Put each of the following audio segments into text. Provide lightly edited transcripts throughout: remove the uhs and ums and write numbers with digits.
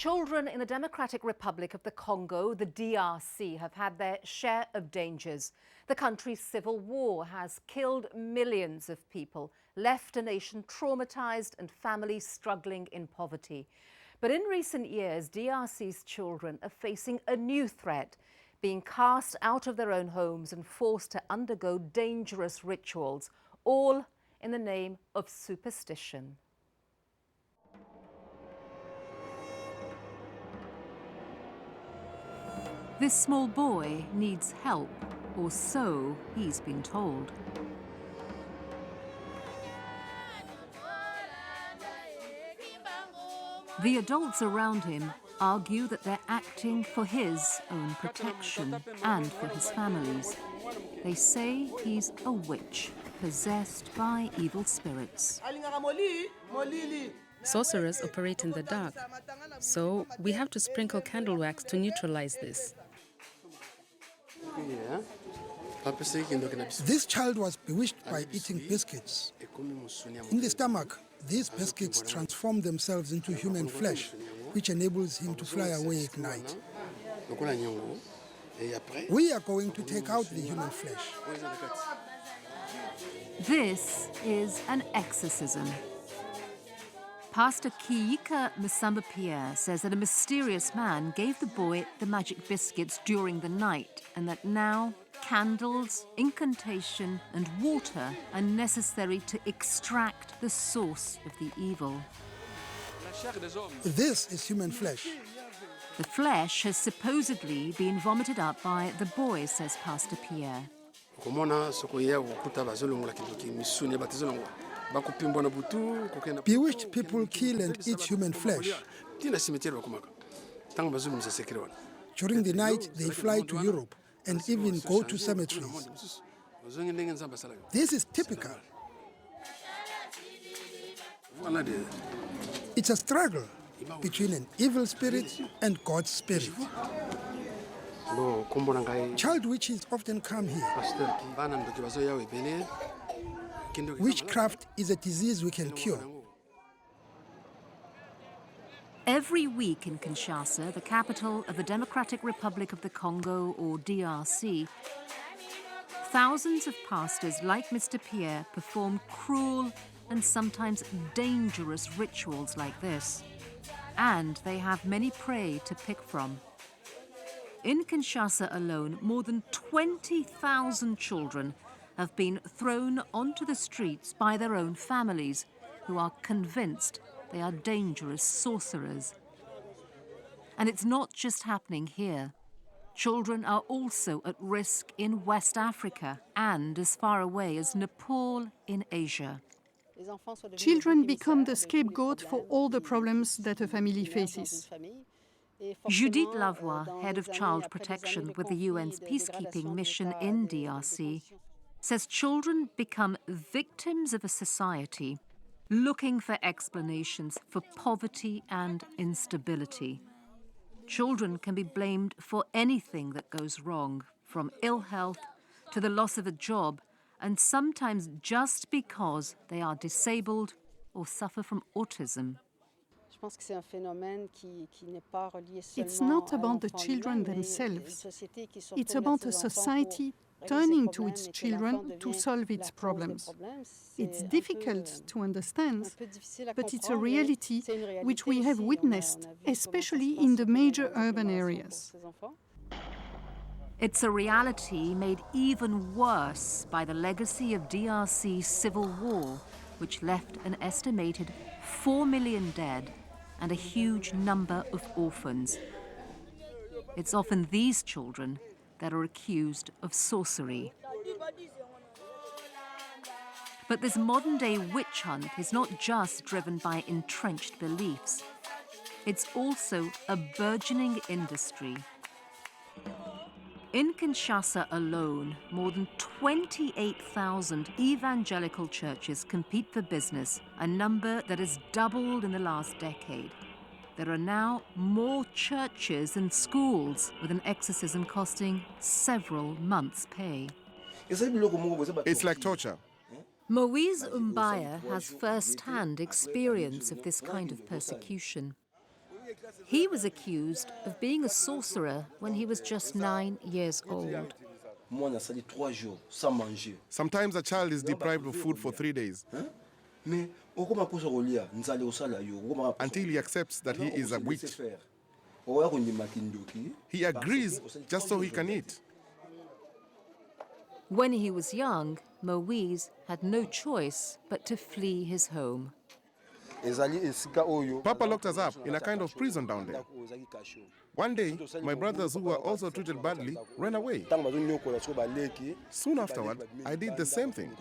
Children in the Democratic Republic of the Congo, the DRC, have had their share of dangers. The country's civil war has killed millions of people, left a nation traumatized and families struggling in poverty. But in recent years, DRC's children are facing a new threat, being cast out of their own homes and forced to undergo dangerous rituals, all in the name of superstition. This small boy needs help, or so he's been told. The adults around him argue that they're acting for his own protection and for his family's. They say he's a witch, possessed by evil spirits. Sorcerers operate in the dark, so we have to sprinkle candle wax to neutralize this. This child was bewitched by eating biscuits. In the stomach, these biscuits transform themselves into human flesh, which enables him to fly away at night. We are going to take out the human flesh. This is an exorcism. Pastor Kiika Musamba-Pierre says that a mysterious man gave the boy the magic biscuits during the night, and that now candles, incantation, and water are necessary to extract the source of the evil. This is human flesh. The flesh has supposedly been vomited up by the boy, says Pastor Pierre. Bewitched people kill and eat human flesh. During the night, they fly to Europe and even go to cemeteries. This is typical. It's a struggle between an evil spirit and God's spirit. Child witches often come here. Witchcraft is a disease we can cure. Every week in Kinshasa, the capital of the Democratic Republic of the Congo, or DRC, thousands of pastors like Mr. Pierre perform cruel and sometimes dangerous rituals like this. And they have many prey to pick from. In Kinshasa alone, more than 20,000 children have been thrown onto the streets by their own families, who are convinced they are dangerous sorcerers. And it's not just happening here. Children are also at risk in West Africa and as far away as Nepal in Asia. Children become the scapegoat for all the problems that a family faces. Judith Lavoie, head of child protection with the UN's peacekeeping mission in DRC, says children become victims of a society looking for explanations for poverty and instability. Children can be blamed for anything that goes wrong, from ill health to the loss of a job, and sometimes just because they are disabled or suffer from autism. It's not about the children themselves. It's about a society turning to its children to solve its problems. It's difficult to understand, but it's a reality which we have witnessed, especially in the major urban areas. It's a reality made even worse by the legacy of DRC's civil war, which left an estimated 4 million dead and a huge number of orphans. It's often these children that are accused of sorcery. But this modern-day witch hunt is not just driven by entrenched beliefs. It's also a burgeoning industry. In Kinshasa alone, more than 28,000 evangelical churches compete for business, a number that has doubled in the last decade. There are now more churches than schools, with an exorcism costing several months' pay. It's like torture. Moise Umbaya has first-hand experience of this kind of persecution. He was accused of being a sorcerer when he was just 9 years old. Sometimes a child is deprived of food for 3 days until he accepts that he is a witch. He agrees just so he can eat. When he was young, Moise had no choice but to flee his home. Papa locked us up in a kind of prison down there. One day, my brothers, who were also treated badly, ran away. Soon afterward, I did the same thing.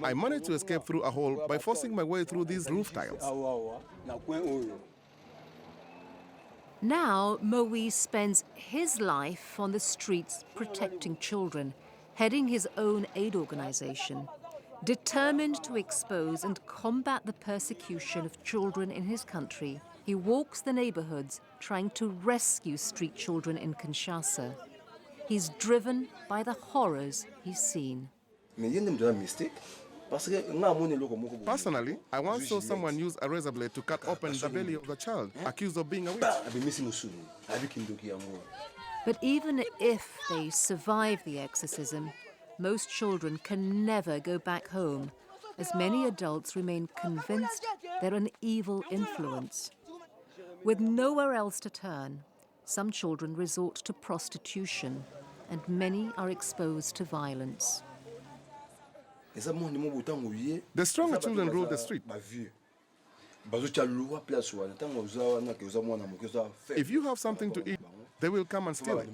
I managed to escape through a hole by forcing my way through these roof tiles. Now, Moise spends his life on the streets protecting children, heading his own aid organization, determined to expose and combat the persecution of children in his country. He walks the neighborhoods trying to rescue street children in Kinshasa. He's driven by the horrors he's seen. Personally, I once saw someone use a razor blade to cut open the belly of the child accused of being a witch. But even if they survive the exorcism, most children can never go back home, as many adults remain convinced they're an evil influence. With nowhere else to turn, some children resort to prostitution, and many are exposed to violence. The stronger children rule the street. If you have something to eat, they will come and steal it.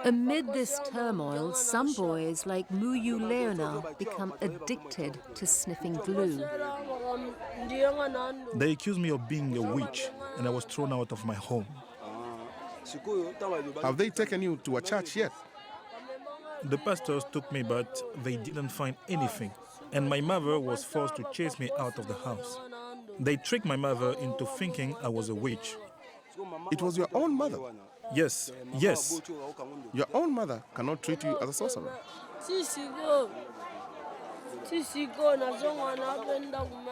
Amid this turmoil, some boys like Muyu Leonard become addicted to sniffing glue. They accused me of being a witch, and I was thrown out of my home. Have they taken you to a church yet? The pastors took me, but they didn't find anything, and my mother was forced to chase me out of the house. They tricked my mother into thinking I was a witch. It was your own mother. Yes. Your own mother cannot treat you as a sorcerer.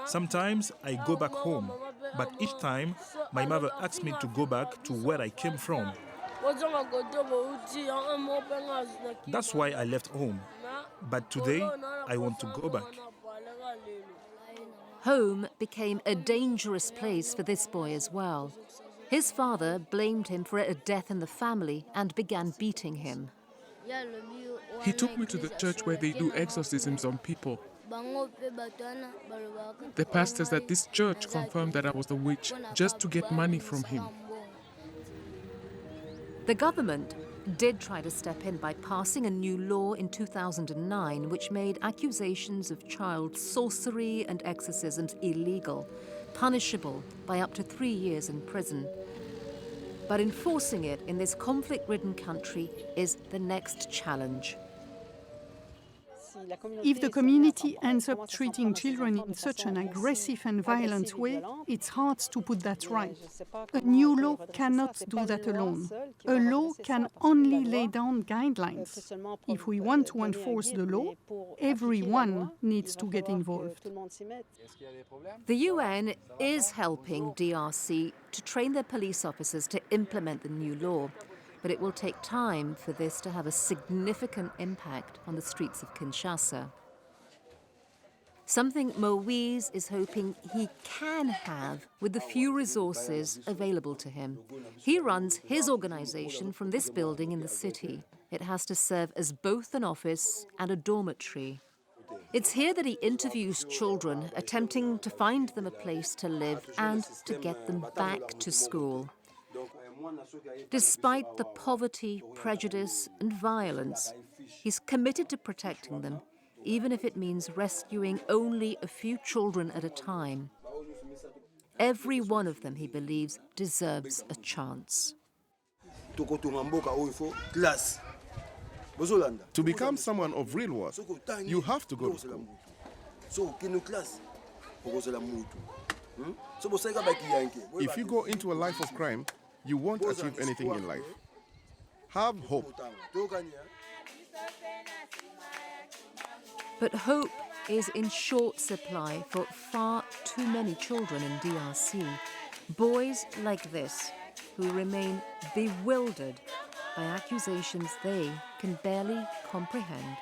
Sometimes I go back home, but each time my mother asks me to go back to where I came from. That's why I left home. But today, I want to go back. Home became a dangerous place for this boy as well. His father blamed him for a death in the family and began beating him. He took me to the church where they do exorcisms on people. The pastors at this church confirmed that I was a witch just to get money from him. The government did try to step in by passing a new law in 2009 which made accusations of child sorcery and exorcisms illegal, punishable by up to 3 years in prison. But enforcing it in this conflict-ridden country is the next challenge. If the community ends up treating children in such an aggressive and violent way, it's hard to put that right. A new law cannot do that alone. A law can only lay down guidelines. If we want to enforce the law, everyone needs to get involved. The UN is helping DRC to train their police officers to implement the new law. But it will take time for this to have a significant impact on the streets of Kinshasa. Something Moise is hoping he can have with the few resources available to him. He runs his organization from this building in the city. It has to serve as both an office and a dormitory. It's here that he interviews children, attempting to find them a place to live and to get them back to school. Despite the poverty, prejudice, and violence, he's committed to protecting them, even if it means rescuing only a few children at a time. Every one of them, he believes, deserves a chance. To become someone of real worth, you have to go to school. If you go into a life of crime, you won't achieve anything in life. Have hope. But hope is in short supply for far too many children in DRC, boys like this, who remain bewildered by accusations they can barely comprehend.